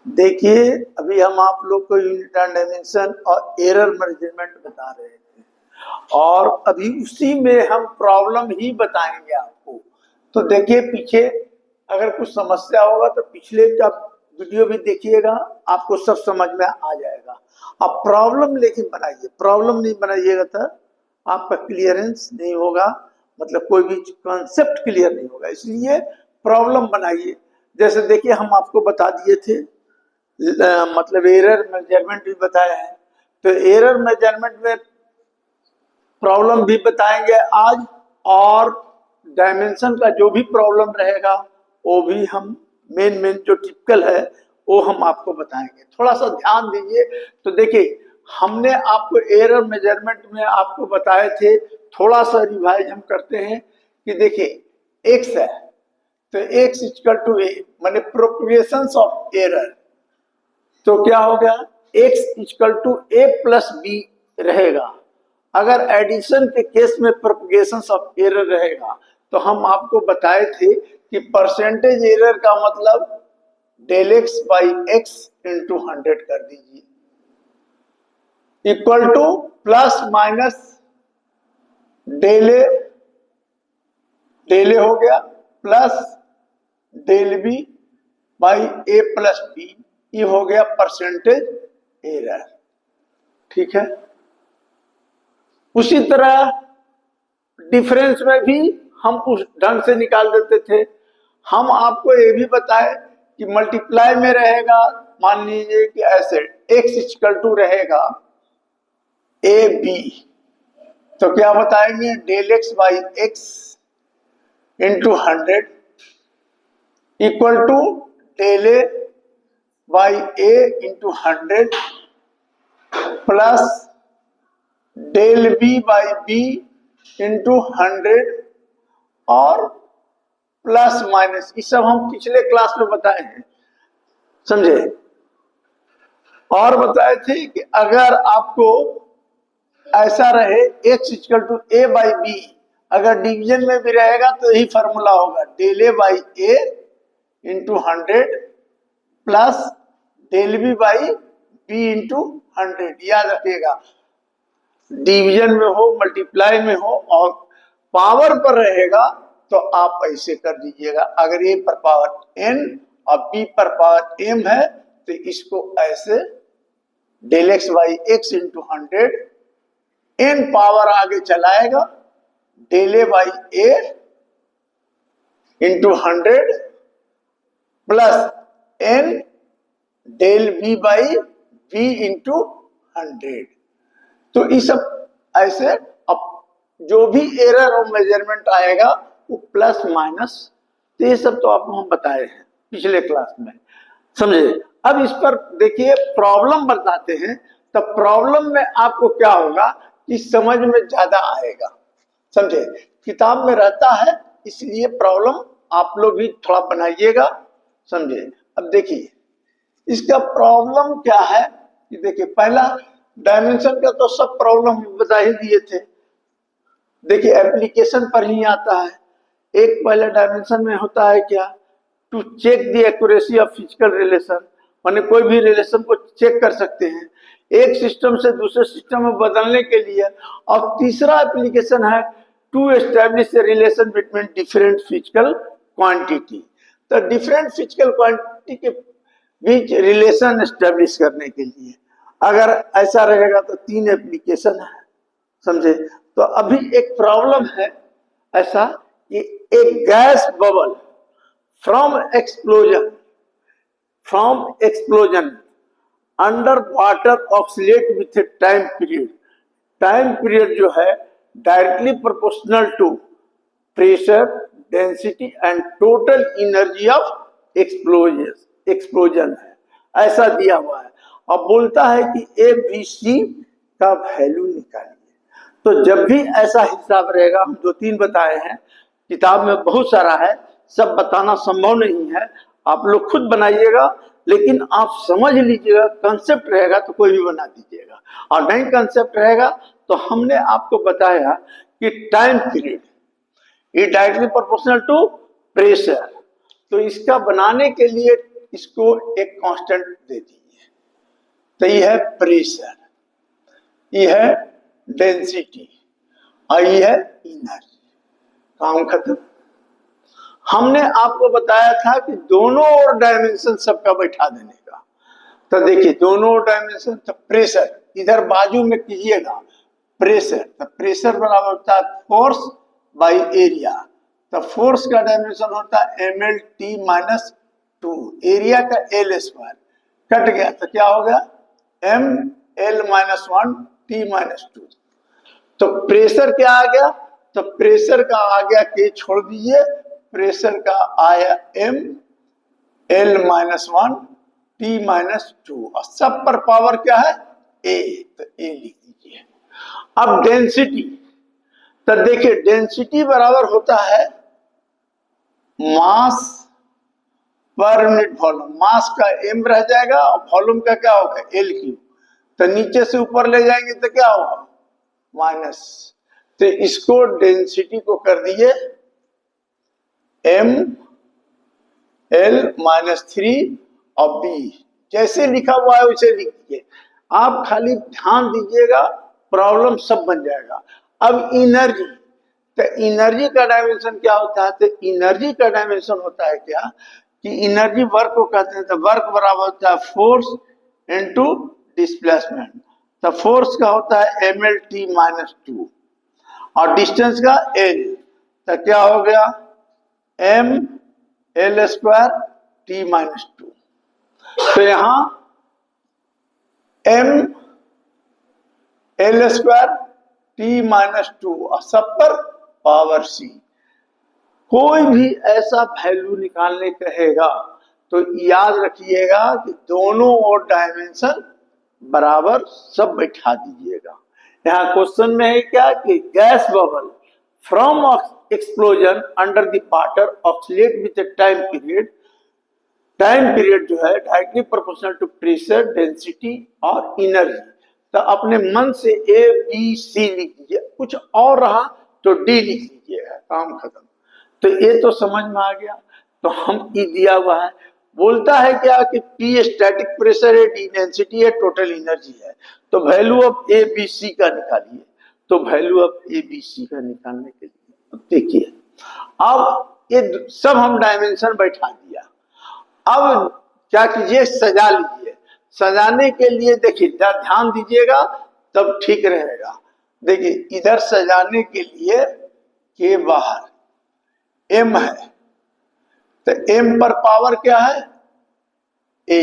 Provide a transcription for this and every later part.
देखिए, अभी हम आप लोग को यूनिट एंड डायमेंशन और एरर मेजरमेंट बता रहे थे और अभी उसी में हम प्रॉब्लम ही बताएंगे आपको। तो देखिए, पीछे अगर कुछ समस्या होगा तो पिछले का वीडियो भी देखिएगा, आपको सब समझ में आ जाएगा। अब प्रॉब्लम लेकिन बनाइए, प्रॉब्लम नहीं बनाइएगा तो आपका क्लियरेंस नहीं होगा, मतलब कोई भी कॉन्सेप्ट क्लियर नहीं होगा। इसलिए प्रॉब्लम बनाइए। जैसे देखिए, हम आपको बता दिए थे मतलब एरर मेजरमेंट भी बताया है, तो एरर मेजरमेंट में प्रॉब्लम भी बताएंगे आज, और डायमेंशन का जो भी प्रॉब्लम रहेगा वो भी हम मेन जो टिपिकल है वो हम आपको बताएंगे। थोड़ा सा ध्यान दीजिए। तो देखिए, हमने आपको एरर मेजरमेंट में आपको बताए थे, थोड़ा सा रिवाइज हम करते हैं कि देखिए एक्स है तो एक्स इक्वल टू ए, माने प्रोपगेशन ऑफ एरर। तो क्या हो गया, x equal to a plus b रहेगा। अगर एडिशन के केस में प्रोपगेशन ऑफ एरर रहेगा तो हम आपको बताए थे कि परसेंटेज एरर का मतलब del x by x into 100 कर दीजिए, equal to plus minus del A हो गया plus del B by A plus B, ये हो गया परसेंटेज एरर। ठीक है। उसी तरह डिफरेंस में भी हम उस ढंग से निकाल देते थे। हम आपको ये भी बताए कि मल्टीप्लाई में रहेगा, मान लीजिए कि ऐसे एक्स इक्वल टू रहेगा ए बी, तो क्या बताएंगे, del x by x into 100 equal to del a by a into 100 plus del B by b into 100 और प्लस माइनस, ये सब हम पिछले क्लास में बताए हैं, समझे। और बताए थे कि अगर आपको ऐसा रहे x equal to a by b, अगर डिवीजन में भी रहेगा तो यही फॉर्मूला होगा, del a by a into 100 plus del B by b into 100। याद रखिएगा, डिवीजन में हो, मल्टीप्लाई में हो और पावर पर रहेगा तो आप ऐसे कर दीजिएगा। अगर ए पर पावर एन और बी पर पावर एम है तो इसको ऐसे del x by x into 100, n power आगे चलाएगा, del a by a into 100 plus n del B by b into 100। तो ये सब ऐसे, अब जो भी एरर और मेजरमेंट आएगा वो प्लस माइनस, तो ये सब तो आपको हम बताए हैं पिछले क्लास में, समझे। अब इस पर देखिए प्रॉब्लम बताते हैं, तो प्रॉब्लम में आपको क्या होगा कि समझ में ज्यादा आएगा, समझे। किताब में रहता है इसलिए प्रॉब्लम आप लोग भी थोड़ा बनाइएगा, समझे। अब देखिए इसका प्रॉब्लम क्या है कि देखिए, पहला डायमेंशन का तो सब प्रॉब्लम बता ही दिए थे। देखिए एप्लीकेशन पर ही आता है। एक पहले डायमेंशन में होता है क्या, to check the accuracy of physical relation, माने कोई भी रिलेशन को चेक कर सकते हैं एक सिस्टम से दूसरे सिस्टम में बदलने के लिए। और तीसरा एप्लीकेशन है to establish a relation between different physical quantity, तो डिफरेंट फिजिकल क्वांटिटी के बीच रिलेशन एस्टैब्लिश करने के लिए। अगर ऐसा रहेगा तो 3 एप्लीकेशन है, समझे। तो अभी एक प्रॉब्लम है ऐसा कि एक gas bubble from explosion under water oscillate with a time period. Time period जो है directly proportional to pressure, density and total energy of explosion है, ऐसा दिया हुआ है। अब बोलता है कि ए बी सी का वैल्यू निकालिए। तो जब भी ऐसा हिसाब रहेगा, हम 2-3 बताए हैं, किताब में बहुत सारा है, सब बताना संभव नहीं है, आप लोग खुद बनाइएगा, लेकिन आप समझ लीजिएगा। कंसेप्ट रहेगा तो कोई भी बना दीजिएगा, और नहीं कंसेप्ट रहेगा तो हमने आपको बताया कि टाइम पीरियड ये डायरेक्टली प्रोपोर्शनल टू प्रेशर। तो इसका बनाने के लिए इसको एक कांस्टेंट दे दीजिए। तो ये है प्रेशर, ये है डेंसिटी और ये है एनर्जी। काम खत्म। हमने आपको बताया था कि दोनों और डायमेंशन सबका बैठा देने का। तो देखिए दोनों डायमेंशन, तो प्रेशर इधर बाजू में कीजिएगा, प्रेशर, तो प्रेशर बराबर होता है फोर्स बाई एरिया। तो फोर्स का डायमेंशन होता है mlt माइनस 2, एरिया का l स्क्वायर कट गया तो क्या हो गया ml माइनस 1 t माइनस 2। तो प्रेशर क्या आ गया, तो प्रेशर का आ गया के छोड़ दीजिए, प्रेशर का आया m l minus 1 t minus 2 और सब पर पावर क्या है a, तो a लिख दीजिए। अब डेंसिटी, तो देखिए डेंसिटी बराबर होता है मास पर यूनिट वॉल्यूम। मास का m रह जाएगा और वॉल्यूम का क्या होगा l क्यूब। तो नीचे से ऊपर ले जाएंगे तो क्या होगा माइनस। तो इसको डेंसिटी को कर दिए m l माइनस 3 और b, जैसे लिखा हुआ है उसे लिख दीजिए। आप खाली ध्यान दीजिएगा, प्रॉब्लम सब बन जाएगा। अब एनर्जी, तो एनर्जी का डायमेंशन क्या होता है, तो एनर्जी का डायमेंशन होता है क्या कि एनर्जी वर्क को कहते हैं, तो वर्क बराबर होता है फोर्स इनटू डिस्प्लेसमेंट। तो फोर्स का होता है mlt माइनस 2 और डिस्टेंस का l, तो क्या हो गया m l square t minus 2। तो यहां m l square t minus 2 और सब पर पावर c। कोई भी ऐसा वैल्यू निकालने कहेगा तो याद रखिएगा कि दोनों और डायमेंशन बराबर सब बैठा दीजिएगा। यहाँ क्वेश्चन में है क्या कि gas bubble from explosion under the water oscillate with time period. Time period जो है directly proportional to pressure, density और एनर्जी। तो अपने मन से ए बी सी लिख दीजिए, कुछ और रहा तो डी लिख लीजिएगा, काम खत्म। तो ये तो समझ में आ गया। तो हम ई दिया हुआ है, बोलता है क्या कि P स्टैटिक प्रेशर है, डी डेंसिटी है, टोटल एनर्जी है। तो value of a b c का निकालिए। तो value of a b c का निकालने के लिए देखिए, अब ये सब हम डायमेंशन बैठा दिया। अब क्या कीजिए, सजा लीजिए। सजाने के लिए देखिए ध्यान दीजिएगा तब ठीक रहेगा। देखिए इधर सजाने के लिए के बाहर m है, तो m पर पावर क्या है a,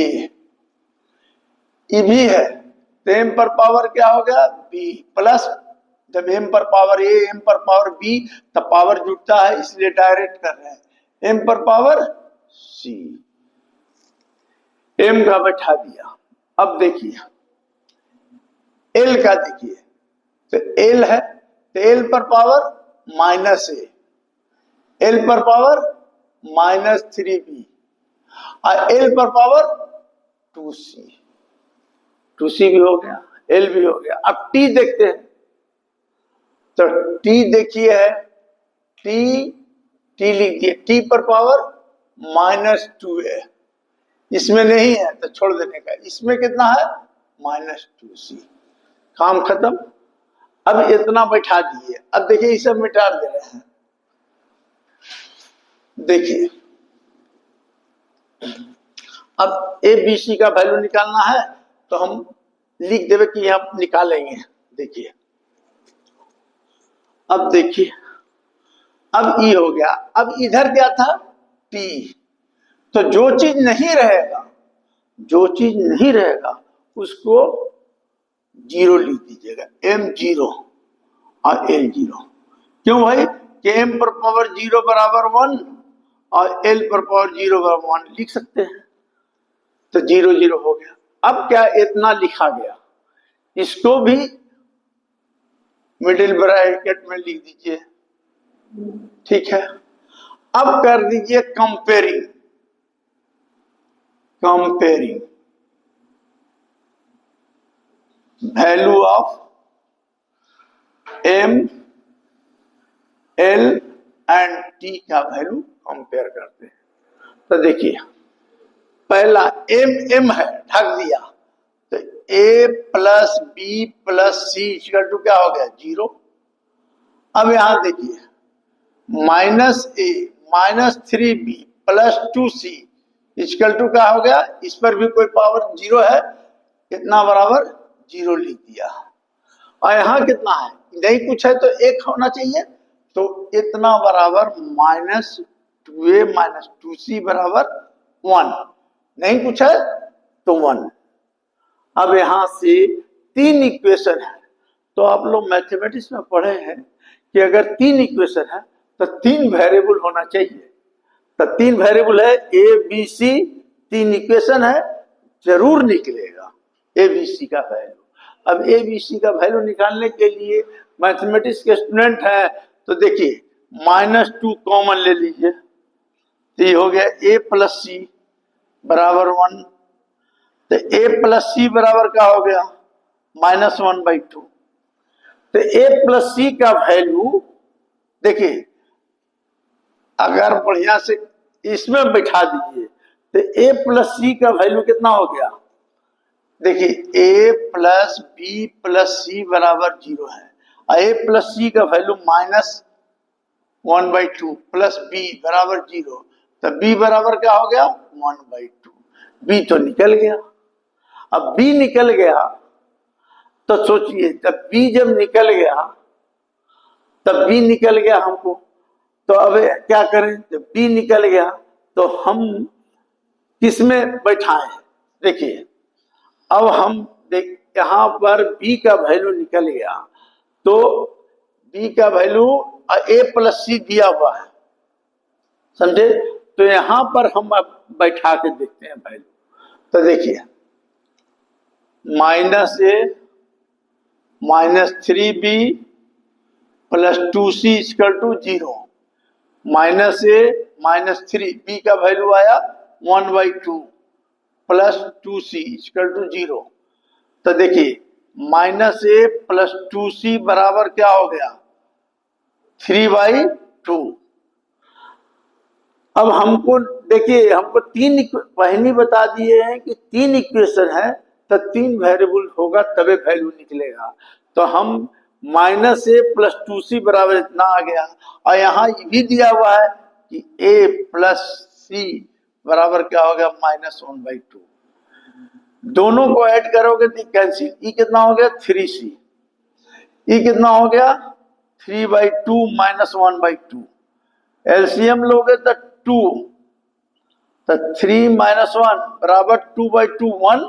e भी है तो m पर पावर क्या हो गया b प्लस, जब m पर पावर a m पर पावर b तब पावर जुटता है, इसलिए डायरेक्ट कर रहे हैं m पर पावर c, m का बैठा दिया। अब देखिए l का देखिए, तो l है तो l पर पावर माइनस a, l पर पावर माइनस 3b और l पर पावर 2c, 2c भी हो गया, l भी हो गया। अब t देखते हैं, तो t देखिए है t लिख दिए, t पर पावर माइनस 2a, इसमें नहीं है तो छोड़ देने का, इसमें कितना है माइनस 2c, काम खत्म। अब इतना बैठा दिए। अब देखिए इसे मिटा दे रहे हैं। देखिए अब ए बी सी का वैल्यू निकालना है तो हम लिख देवे कि हम निकालेंगे। देखिए अब देखिए, अब ई हो गया। अब इधर क्या था टी, तो जो चीज नहीं रहेगा, जो चीज नहीं रहेगा उसको जीरो लिख दीजिएगा, m जीरो और l जीरो। क्यों भाई कि m पर पावर जीरो बराबर 1 और l पर पावर जीरो बराबर 1 लिख सकते हैं, तो जीरो जीरो हो गया। अब क्या इतना लिखा गया, इसको भी मिडिल ब्रैकेट में लिख दीजिए, ठीक है। अब कर दीजिए comparing, comparing value of m l and t का वैल्यू कंपेयर करते हैं। तो देखिए पहला एम है, ढक दिया, तो a plus b plus c equal to क्या हो गया 0। अब यहां देखिए minus a minus 3b plus 2c equal to क्या हो गया, इस पर भी कोई पावर 0 है, कितना बराबर 0 लिख दिया। और यहां कितना है, नहीं कुछ है तो 1 होना चाहिए, तो इतना बराबर माइनस 2a माइनस 2c बराबर 1, नहीं कुछ है तो 1। अब यहां से 3 इक्वेशन है, तो आप लोग मैथमेटिक्स में पढ़े हैं कि अगर 3 इक्वेशन है तो 3 वेरिएबल होना चाहिए। तो 3 वेरिएबल है ए बी सी, 3 इक्वेशन है, जरूर निकलेगा ए बी सी का वैल्यू। अब ए बी सी का वैल्यू निकालने के लिए मैथमेटिक्स के स्टूडेंट हैं तो देखिए -2 कॉमन ले लीजिए, तो ये हो गया ए प्लस सी बराबर 1। तो ए प्लस सी बराबर क्या हो गया -1/2। तो ए प्लस सी का वैल्यू देखिए अगर बढ़िया से इसमें बैठा दीजिए तो ए प्लस सी का वैल्यू कितना हो गया, देखिए ए प्लस बी प्लस सी बराबर 0 है, और ए प्लस सी का वैल्यू -1/2 प्लस बी बराबर 0, तो बी बराबर क्या हो गया 1/2। बी तो निकल गया। अब बी निकल गया तो सोचिए जब बी जब निकल गया, तब बी निकल गया हमको, तो अब क्या करें, जब बी निकल गया तो हम किसमें बैठाएं, देखिए अब हम देख यहां पर b का वैल्यू निकल गया, तो b का वैल्यू a प्लस सी दिया हुआ है, समझे, तो यहां पर हम अब बैठा के देखते हैं वैल्यू। तो देखिए -a -3b plus 2c equal to 0, -a -3b का वैल्यू आया 1/2 प्लस 2c इक्वल टू 0। तो देखिए -a प्लस 2c बराबर क्या हो गया 3/2। अब हमको देखिए हमको 3 पहले बता दिए हैं कि 3 इक्वेशन है तो 3 वेरिएबल होगा तबे वैल्यू निकलेगा। तो हम -a प्लस 2c बराबर इतना आ गया, और यहाँ भी दिया हुआ है कि a प्लस सी बराबर क्या हो गया -1/2। दोनों को ऐड करोगे तो कैंसिल, ई कितना हो गया 3c, ई कितना हो गया 3/2 -1/2, एलसीएम लोगे तो 2, तो 3 - 1 बराबर 2/2 1,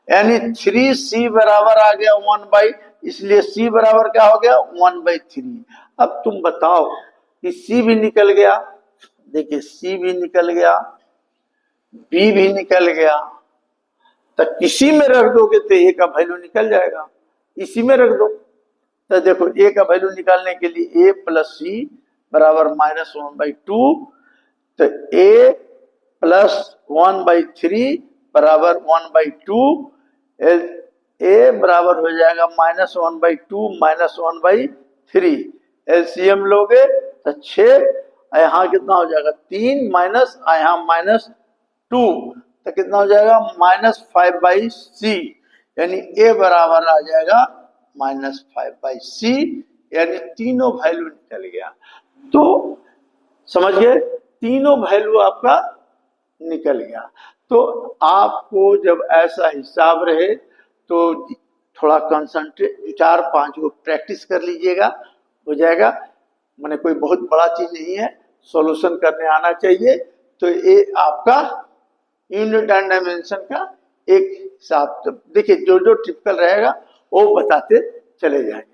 यानी 3c बराबर आ गया 1/, इसलिए c बराबर क्या हो गया 1/3। अब तुम बताओ कि c भी निकल गया, देखिए c भी निकल गया, b भी निकल गया, तो किसी में रख दोगे तो a का वैल्यू निकल जाएगा, इसी में रख दो। तो देखो a का वैल्यू निकालने के लिए a प्लस सी बराबर -1/2, तो a प्लस 1/3 बराबर 1/2, a बराबर हो जाएगा -1/2 -1/3, एलसीएम लोगे तो 6, यहाँ कितना हो जाएगा 3 माइनस, यहाँ -2, तो कितना हो जाएगा -5/c, यानी a बराबर आ जाएगा -5/c, यानी तीनों वैल्यू निकल गया। तो समझ गए, तीनों वैल्यू आपका निकल गया। तो आपको जब ऐसा हिसाब रहे तो थोड़ा कंसंट्रेट 4-5 को प्रैक्टिस कर लीजिएगा, हो जाएगा। मैंने कोई बहुत बड़ा चीज नहीं है, सॉल्यूशन करने आना चाहिए। तो ये आपका यूनिट एंड डायमेंशन का एक हिसाब, देखिए जो जो टिपिकल रहेगा वो बताते चले जाएंगे।